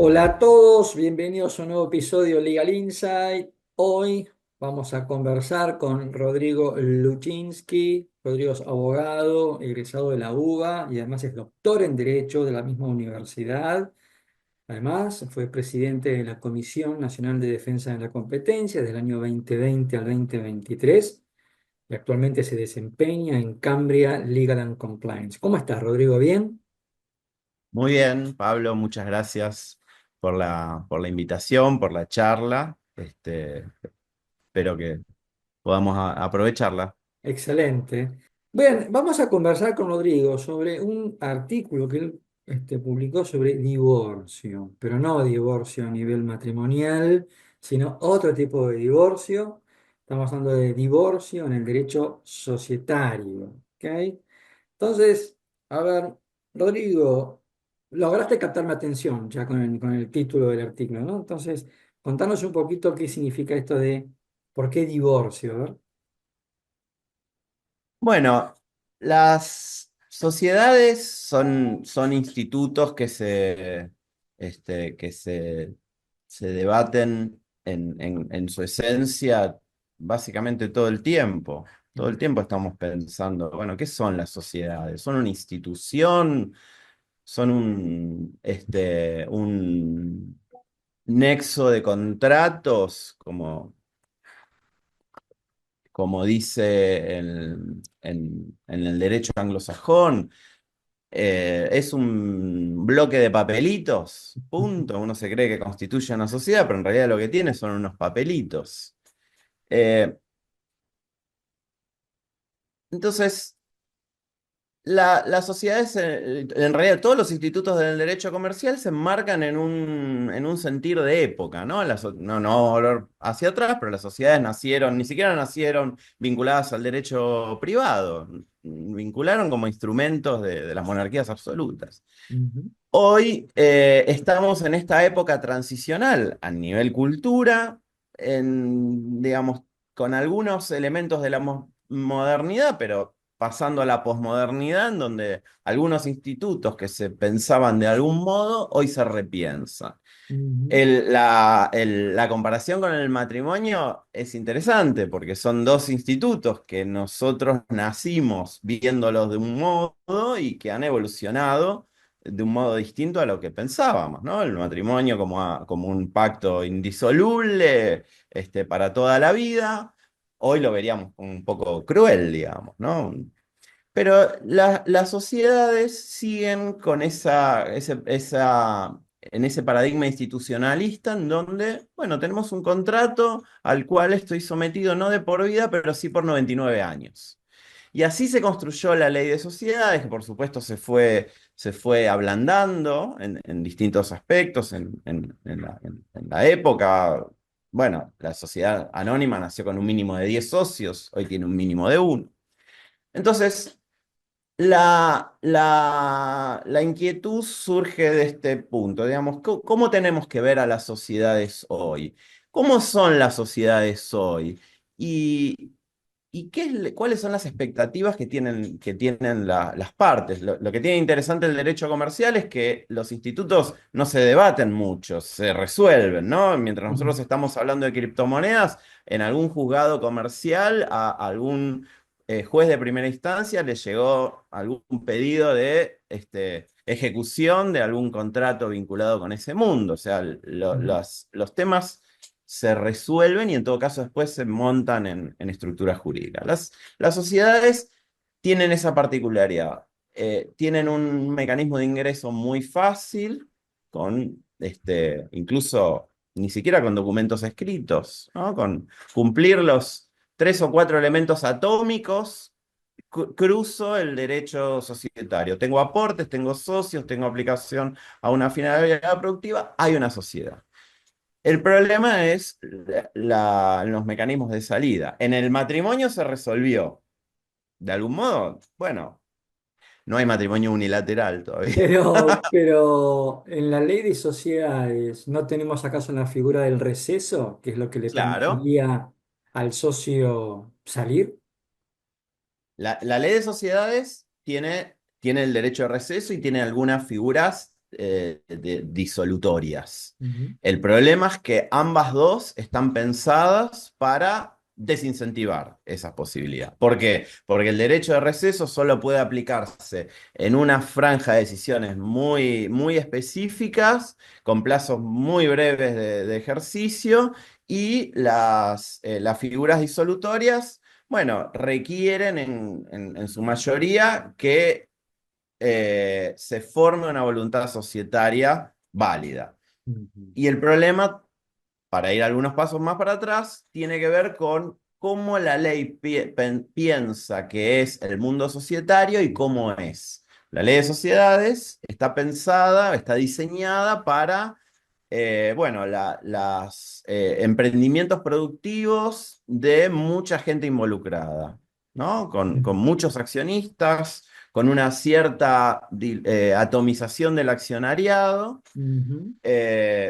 Hola a todos, bienvenidos a un nuevo episodio de Legal Insight. Hoy vamos a conversar con Rodrigo Luchinsky. Rodrigo es abogado, egresado de la UBA y además es doctor en Derecho de la misma universidad. Además, fue presidente de la Comisión Nacional de Defensa de la Competencia del año 2020 al 2023 y actualmente se desempeña en Cambria Legal and Compliance. ¿Cómo estás, Rodrigo? ¿Bien? Muy bien, Pablo, muchas gracias por la invitación, por la charla. Espero que podamos aprovecharla. Excelente. Bien, vamos a conversar con Rodrigo sobre un artículo que él publicó sobre divorcio, pero no divorcio a nivel matrimonial, sino otro tipo de divorcio. Estamos hablando de divorcio en el derecho societario. ¿Ok? Entonces, a ver, Rodrigo, lograste captar mi atención ya con el título del artículo, ¿no? Entonces, contanos un poquito qué significa esto de por qué divorcio, a ver. Bueno, las sociedades son institutos que se debaten en su esencia básicamente todo el tiempo. Todo el tiempo estamos pensando, bueno, ¿qué son las sociedades? ¿Son una institución? ¿Son un nexo de contratos, como dice en el derecho anglosajón? Es un bloque de papelitos, punto. Uno se cree que constituye una sociedad, pero en realidad lo que tiene son unos papelitos. Eh, entonces, las sociedades, en realidad todos los institutos del derecho comercial se enmarcan en un sentir de época, ¿no? No volver hacia atrás, pero las sociedades nacieron, ni siquiera nacieron vinculadas al derecho privado, vincularon como instrumentos de las monarquías absolutas. Ujú. Hoy estamos en esta época transicional a nivel cultura, digamos, con algunos elementos de la modernidad, pero pasando a la posmodernidad, en donde algunos institutos que se pensaban de algún modo, hoy se repiensan. Ujú. La comparación con el matrimonio es interesante porque son dos institutos que nosotros nacimos viéndolos de un modo y que han evolucionado de un modo distinto a lo que pensábamos, ¿no? El matrimonio como un pacto indisoluble, para toda la vida. Hoy lo veríamos un poco cruel, digamos, ¿no? Pero las sociedades siguen con en ese paradigma institucionalista en donde, bueno, tenemos un contrato al cual estoy sometido no de por vida, pero sí por 99 años. Y así se construyó la ley de sociedades, que por supuesto se fue ablandando en distintos aspectos en la época. Bueno, la sociedad anónima nació con un mínimo de 10 socios, hoy tiene un mínimo de uno. Entonces, la inquietud surge de este punto, digamos, ¿cómo tenemos que ver a las sociedades hoy? ¿Cómo son las sociedades hoy? ¿Y, cuáles son las expectativas que tienen las partes? Lo que tiene interesante el derecho comercial es que los institutos no se debaten mucho, se resuelven, ¿no? Mientras nosotros estamos hablando de criptomonedas, en algún juzgado comercial, a algún juez de primera instancia le llegó algún pedido de ejecución de algún contrato vinculado con ese mundo. O sea, Ujú. los temas se resuelven y en todo caso después se montan en estructuras jurídicas. Las sociedades tienen esa particularidad. Tienen un mecanismo de ingreso muy fácil, incluso ni siquiera con documentos escritos, ¿no? Con cumplir los 3 o 4 elementos atómicos, cruzo el derecho societario. Tengo aportes, tengo socios, tengo aplicación a una finalidad productiva, hay una sociedad. El problema es los mecanismos de salida. En el matrimonio se resolvió. De algún modo, bueno, no hay matrimonio unilateral todavía. Pero en la ley de sociedades, ¿no tenemos acaso la figura del receso, que es lo que le Claro. permitiría al socio salir? La ley de sociedades tiene el derecho de receso y tiene algunas figuras disolutorias. Ujú, El problema es que ambas dos están pensadas para desincentivar esa posibilidad. ¿Por qué? Porque el derecho de receso solo puede aplicarse en una franja de decisiones muy, muy específicas, con plazos muy breves de ejercicio, y las figuras disolutorias, bueno, requieren en su mayoría que se forme una voluntad societaria válida. ujú, Y el problema, para ir algunos pasos más para atrás, tiene que ver con cómo la ley piensa que es el mundo societario y cómo es. La ley de sociedades está pensada, está diseñada para, bueno, las emprendimientos productivos de mucha gente involucrada, ¿no? Con muchos accionistas, con una cierta atomización del accionariado, ujú,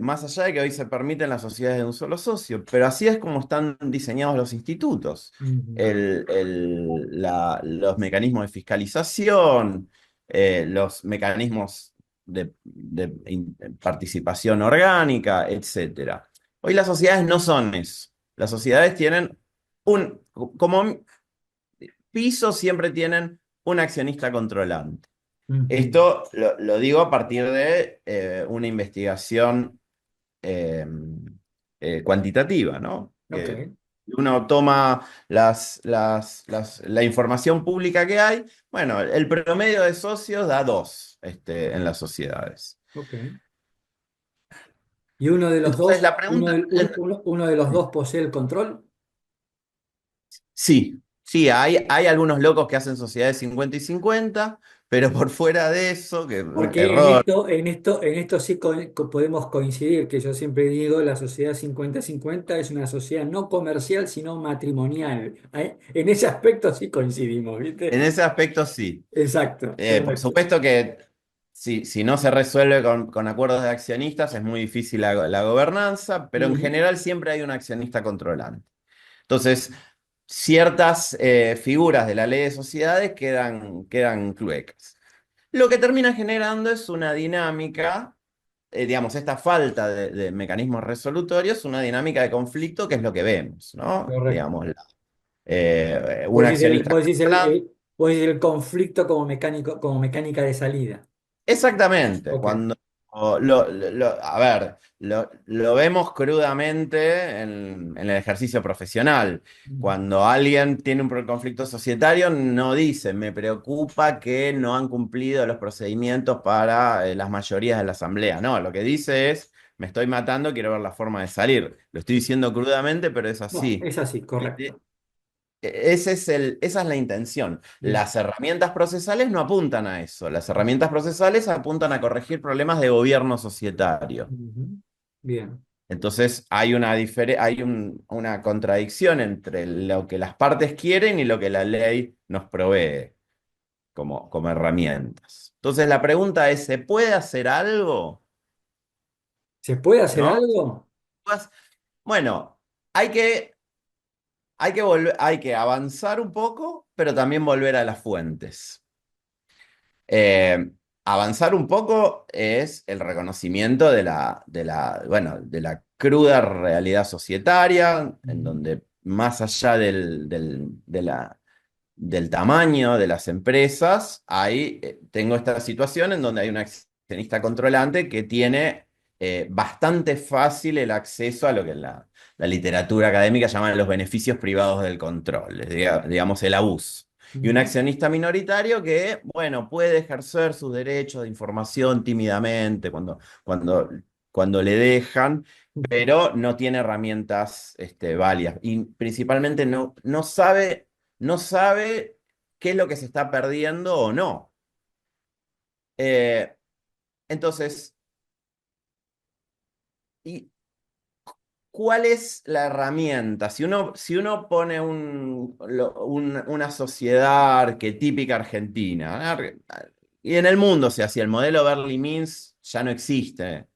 más allá de que hoy se permiten las sociedades de un solo socio, pero así es como están diseñados los institutos. ujú, Los mecanismos de fiscalización, los mecanismos de participación orgánica, etcétera. Hoy las sociedades no son eso. Las sociedades tienen como piso siempre tienen un accionista controlante. ujú. Esto lo digo a partir de una investigación eh, cuantitativa, ¿no? Ok, Que uno toma la información pública que hay. Bueno, el promedio de socios da dos en las sociedades. ok. ¿Y uno de los Entonces, dos, la pregunta, uno de los dos posee el control? sí, sí, hay algunos locos que hacen sociedades 50 y 50, pero por fuera de eso, que Porque error. en esto sí podemos coincidir, que yo siempre digo, la sociedad 50-50 es una sociedad no comercial, sino matrimonial. En ese aspecto sí coincidimos, En ¿viste? ese aspecto sí. Exacto, Por correcto. supuesto que si no se resuelve con acuerdos de accionistas es muy difícil la gobernanza, pero en Ujú, general siempre hay un accionista controlante. Entonces, ciertas figuras de la ley de sociedades quedan cluecas. Lo que termina generando es una dinámica, digamos, esta falta de mecanismos resolutorios, una dinámica de conflicto que es lo que vemos, ¿no? correcto. Digamos, un accionista controlante. Vos decís el conflicto como mecánico, como mecánica de salida. Exactamente, Ok. cuando a ver, lo vemos crudamente en el ejercicio profesional. Cuando alguien tiene un conflicto societario, no dice, me preocupa que no han cumplido los procedimientos para las mayorías de la asamblea. No, lo que dice es, me estoy matando, quiero ver la forma de salir. Lo estoy diciendo crudamente, pero es Bueno, así. es así, correcto. Esa es la intención. Bien. Las herramientas procesales no apuntan a eso. Las herramientas procesales apuntan a corregir problemas de gobierno societario. Ujú. Bien. Entonces hay una contradicción entre lo que las partes quieren y lo que la ley nos provee como herramientas. Entonces la pregunta es, ¿se puede hacer algo? ¿Se puede hacer ¿No? algo? Bueno, hay que, hay que avanzar un poco, pero también volver a las fuentes. Eh, Avanzar un poco es el reconocimiento bueno, de la cruda realidad societaria, en Ujú. donde más allá del tamaño de las empresas, tengo esta situación en donde hay un accionista controlante que tiene bastante fácil el acceso a lo que la literatura académica llama los beneficios privados del control, digamos el abuso. Y un Ujú. accionista minoritario que, bueno, puede ejercer sus derechos de información tímidamente cuando le dejan, pero no tiene herramientas válidas. Y principalmente no sabe qué es lo que se está perdiendo o no. Eh, entonces, ¿y cuál es la herramienta? Si uno pone una sociedad arquetípica argentina, y en el mundo, o sea, si el modelo Berlin-Mintz ya no existe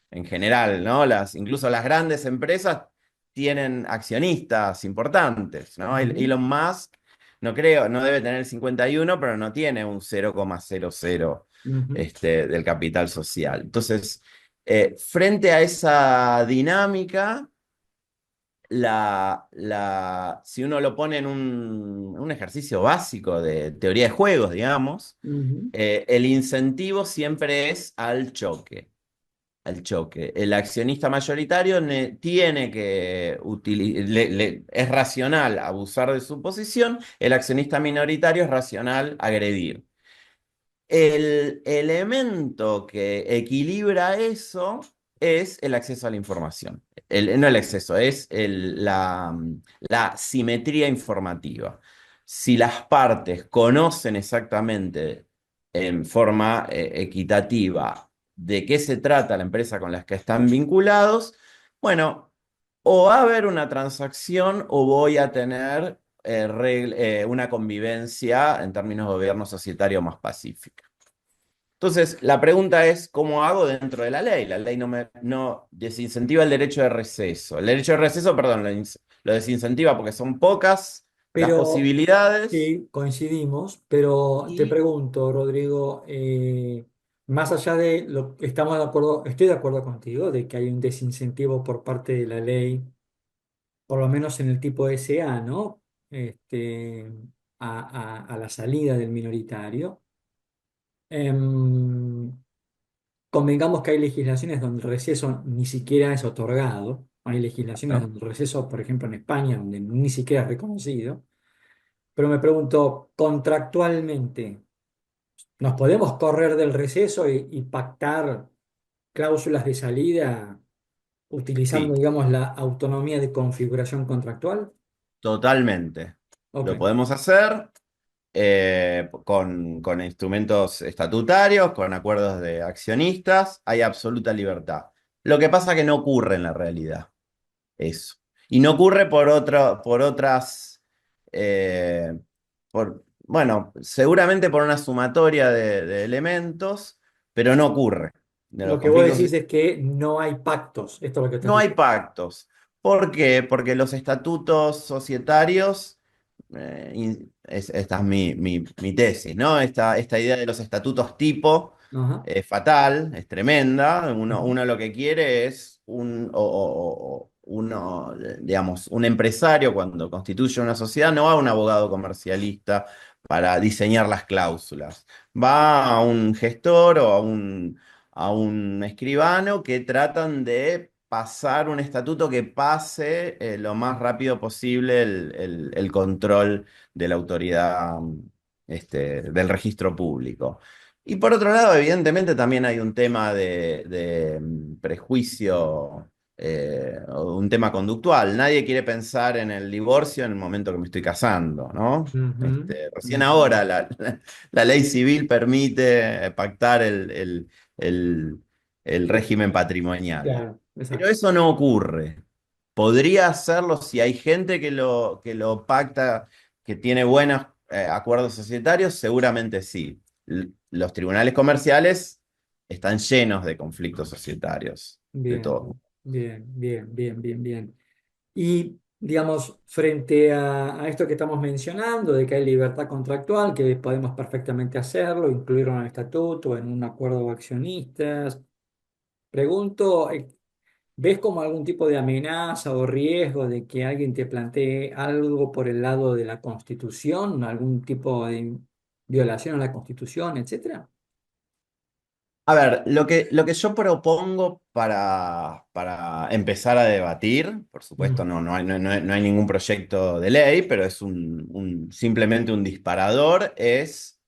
en general, ¿no? Incluso las grandes empresas tienen accionistas importantes, ¿no? Ujú. Elon Musk no creo, no debe tener el 51, pero no tiene un 0,00 Ujú, del capital social. Entonces, frente a esa dinámica, si uno lo pone en un ejercicio básico de teoría de juegos, digamos, ujú, el incentivo siempre es al choque. Al choque. El accionista mayoritario tiene que utilizar, es racional abusar de su posición, el accionista minoritario es racional agredir. El elemento que equilibra eso es el acceso a la información. No el acceso, es la simetría informativa. Si las partes conocen exactamente en forma equitativa de qué se trata la empresa con la que están vinculados, bueno, o va a haber una transacción o voy a tener una convivencia en términos de gobierno societario más pacífica. Entonces, la pregunta es, ¿cómo hago dentro de la ley? La ley no desincentiva el derecho de receso. El derecho de receso, perdón, lo desincentiva porque son pocas las pero posibilidades sí, coincidimos, pero te y pregunto, Rodrigo, más allá de lo que estamos de acuerdo, estoy de acuerdo contigo de que hay un desincentivo por parte de la ley, por lo menos en el tipo SA, ¿no? Este, a la salida del minoritario. Em, Convengamos que hay legislaciones donde el receso ni siquiera es otorgado. Hay legislaciones ¿no? donde el receso, por ejemplo, en España, donde ni siquiera es reconocido. Pero me pregunto, contractualmente, ¿nos podemos correr del receso y pactar cláusulas de salida utilizando, Sí, digamos, la autonomía de configuración contractual? totalmente. Lo Ok. podemos hacer con instrumentos estatutarios, con acuerdos de accionistas, hay absoluta libertad. Lo que pasa es que no ocurre en la realidad. Eso. Y no ocurre por otras, bueno, seguramente por una sumatoria de elementos, pero no ocurre. De Lo los que vos conflictos decís es que no hay pactos. Esto es lo que estás no hay diciendo. pactos. ¿Por qué? Porque los estatutos societarios, esta es mi tesis, ¿no? Esta idea de los estatutos tipo Ajá. es fatal, es tremenda. Uno, Ujú. uno lo que quiere es digamos, un empresario cuando constituye una sociedad no va a un abogado comercialista para diseñar las cláusulas. Va a un gestor o a un escribano que tratan de pasar un estatuto que pase lo más rápido posible el control de la autoridad del registro público. Y por otro lado, evidentemente también hay un tema de prejuicio, o un tema conductual. Nadie quiere pensar en el divorcio en el momento que me estoy casando, ¿no? Ujú, Recién ujú. ahora la ley civil permite pactar el- el régimen patrimonial. Claro, Pero exacto. eso no ocurre. Podría hacerlo si hay gente que lo pacta, que tiene buenos acuerdos societarios, seguramente sí. Los tribunales comerciales están llenos de conflictos societarios, de Bien, todo. bien, bien, bien, bien, bien. Y, digamos, frente a esto que estamos mencionando, de que hay libertad contractual, que podemos perfectamente hacerlo, incluirlo en el estatuto, en un acuerdo de accionistas, pregunto, ¿ves como algún tipo de amenaza o riesgo de que alguien te plantee algo por el lado de la Constitución, algún tipo de violación a la Constitución, etcétera? A ver, lo que yo propongo para empezar a debatir, por supuesto Mm. no hay ningún proyecto de ley, pero es simplemente un disparador, es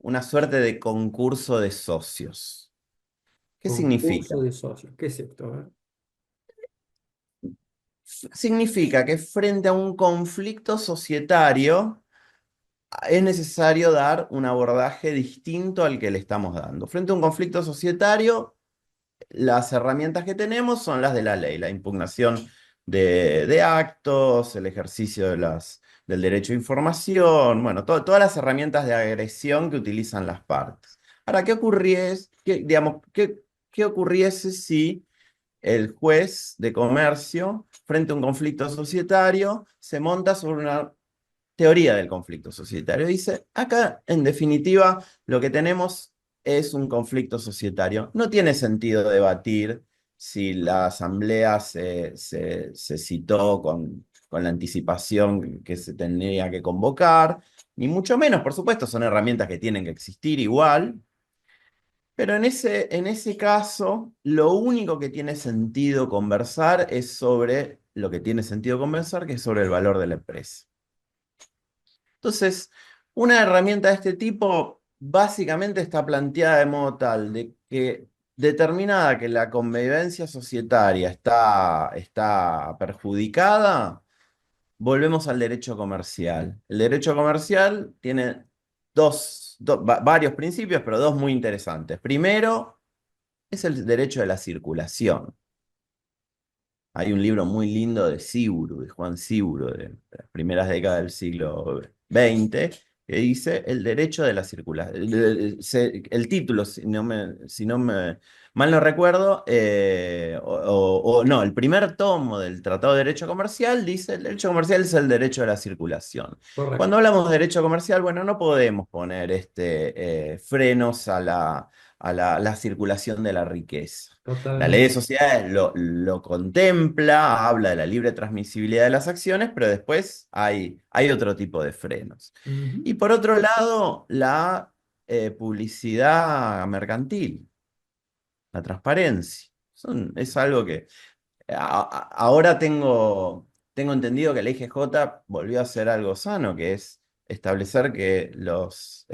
una suerte de concurso de socios. ¿Qué significa? Concurso de socios, ¿qué es esto? A ver. Significa que frente a un conflicto societario es necesario dar un abordaje distinto al que le estamos dando. Frente a un conflicto societario, las herramientas que tenemos son las de la ley, la impugnación de actos, el ejercicio del derecho a información, bueno, todas las herramientas de agresión que utilizan las partes. Ahora, digamos, qué ocurriese si el juez de comercio, frente a un conflicto societario, se monta sobre una teoría del conflicto societario. Dice, acá en definitiva lo que tenemos es un conflicto societario. No tiene sentido debatir si la asamblea se citó con la anticipación que se tendría que convocar, ni mucho menos, por supuesto, son herramientas que tienen que existir igual, pero en ese caso, lo único que tiene sentido conversar es sobre lo que tiene sentido conversar, que es sobre el valor de la empresa. Entonces, una herramienta de este tipo básicamente está planteada de modo tal de que determinada que la convivencia societaria está perjudicada, volvemos al derecho comercial. El derecho comercial tiene varios principios, pero dos muy interesantes. Primero, es el derecho de la circulación. Hay un libro muy lindo de Siburu, de Juan Siburu, de las primeras décadas del siglo XX, que dice el derecho de la circulación. El título, si no me mal no recuerdo, no, el primer tomo del Tratado de Derecho Comercial dice el derecho comercial es el derecho de la circulación. Cuando Correcto. hablamos de derecho comercial, bueno, no podemos poner frenos a la circulación de la riqueza. La ley de Totalmente. sociedades lo contempla, habla de la libre transmisibilidad de las acciones, pero después hay otro tipo de frenos. Ujú. Y por otro lado, la publicidad mercantil, la transparencia. Es algo que ahora tengo entendido que la IGJ volvió a hacer algo sano, que es establecer que los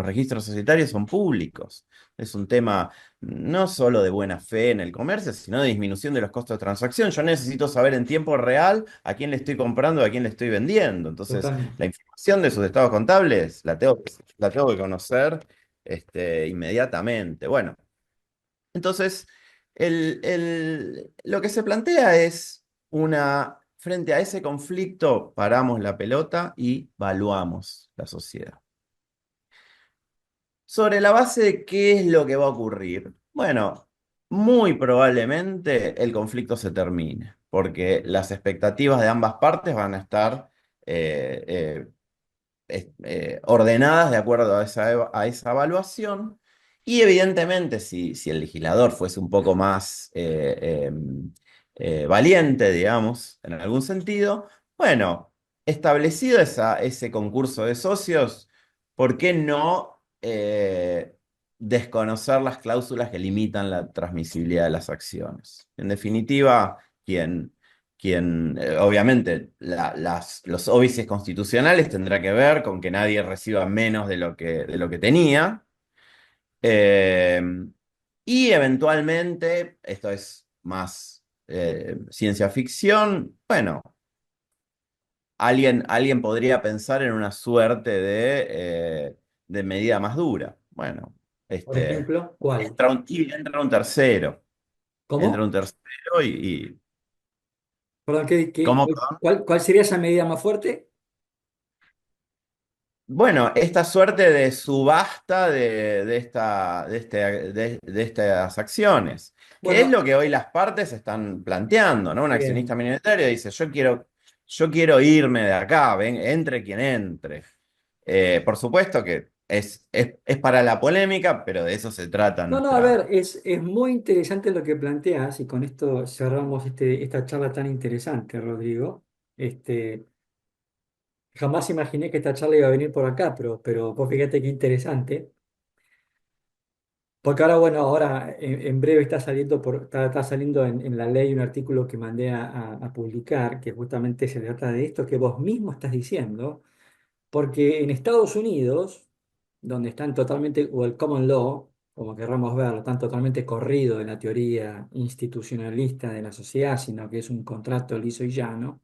registros societarios son públicos. Es un tema no solo de buena fe en el comercio, sino de disminución de los costos de transacción. Yo necesito saber en tiempo real a quién le estoy comprando, a quién le estoy vendiendo. Entonces, Totalmente. la información de sus estados contables la tengo que conocer inmediatamente. Bueno. Entonces, lo que se plantea es frente a ese conflicto, paramos la pelota y valuamos la sociedad. Sobre la base de qué es lo que va a ocurrir. Bueno, muy probablemente el conflicto se termine, porque las expectativas de ambas partes van a estar eh, ordenadas de acuerdo a esa evaluación. Y evidentemente, si el legislador fuese un poco más valiente, digamos, en algún sentido, bueno, establecido ese concurso de socios, ¿por qué no desconocer las cláusulas que limitan la transmisibilidad de las acciones? En definitiva, obviamente, los óbices constitucionales tendrá que ver con que nadie reciba menos de lo que tenía. eh, y eventualmente, esto es más ciencia ficción, bueno, alguien podría pensar en una suerte de medida más dura. Bueno, Por ejemplo, ¿cuál? entra un tercero, entra un ¿Cómo? tercero y Perdón, ¿cómo? cuál sería esa medida más fuerte? Bueno, esta suerte de subasta de estas acciones, que es Bueno, lo que hoy las partes están planteando, ¿no? Un accionista bien. minoritario dice, yo quiero irme de acá, entre quien entre. Por supuesto que es para la polémica, pero de eso se trata No, no, a nuestra. ver, es muy interesante lo que planteas y con esto cerramos esta charla tan interesante, Rodrigo. Este, jamás imaginé que esta charla iba a venir por acá, pero vos fíjate qué interesante. Porque ahora, bueno, ahora en breve está saliendo en la ley un artículo que mandé a publicar, que justamente se trata de esto que vos mismo estás diciendo, porque en Estados Unidos, donde están totalmente, o el common law, como querramos verlo, están totalmente corrido de la teoría institucionalista de la sociedad, sino que es un contrato liso y llano.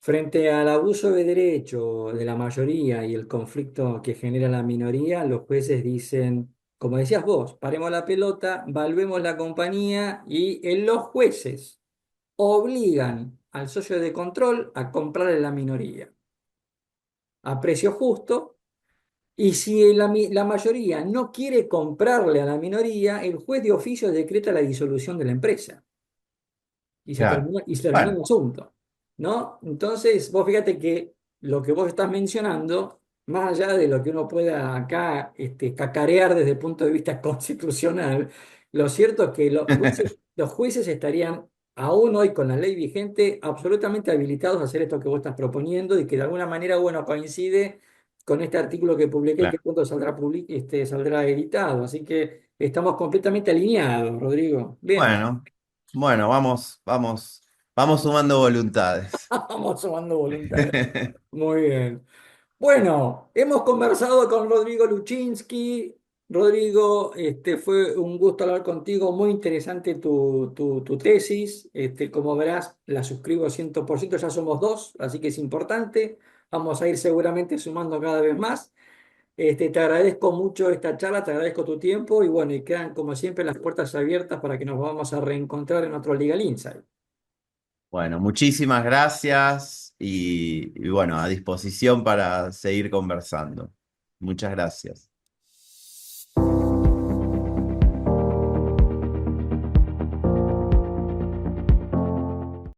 Frente al abuso de derecho de la mayoría y el conflicto que genera la minoría, los jueces dicen, como decías vos, paremos la pelota, valvemos la compañía y los jueces obligan al socio de control a comprarle la minoría a precio justo. Y si la mayoría no quiere comprarle a la minoría, el juez de oficio decreta la disolución de la empresa Claro. y se termina Bueno, el asunto, ¿no? Entonces, vos fíjate que lo que vos estás mencionando, más allá de lo que uno pueda acá cacarear desde el punto de vista constitucional, lo cierto es que los jueces estarían aún hoy con la ley vigente absolutamente habilitados a hacer esto que vos estás proponiendo y que de alguna manera, bueno, coincide con este artículo que publiqué que Claro. pronto saldrá, saldrá editado. Así que estamos completamente alineados, Rodrigo. Bien. Bueno, bueno, vamos sumando voluntades. Vamos sumando voluntades. Muy bien. Bueno, hemos conversado con Rodrigo Luchinsky. Rodrigo, fue un gusto hablar contigo, muy interesante tu tesis. Como verás, la suscribo 100%, ya somos dos, así que es importante. Vamos a ir seguramente sumando cada vez más. Te agradezco mucho esta charla, te agradezco tu tiempo y bueno, y quedan como siempre las puertas abiertas para que nos vamos a reencontrar en otro Legal Insight. Bueno, muchísimas gracias y bueno, a disposición para seguir conversando. Muchas gracias.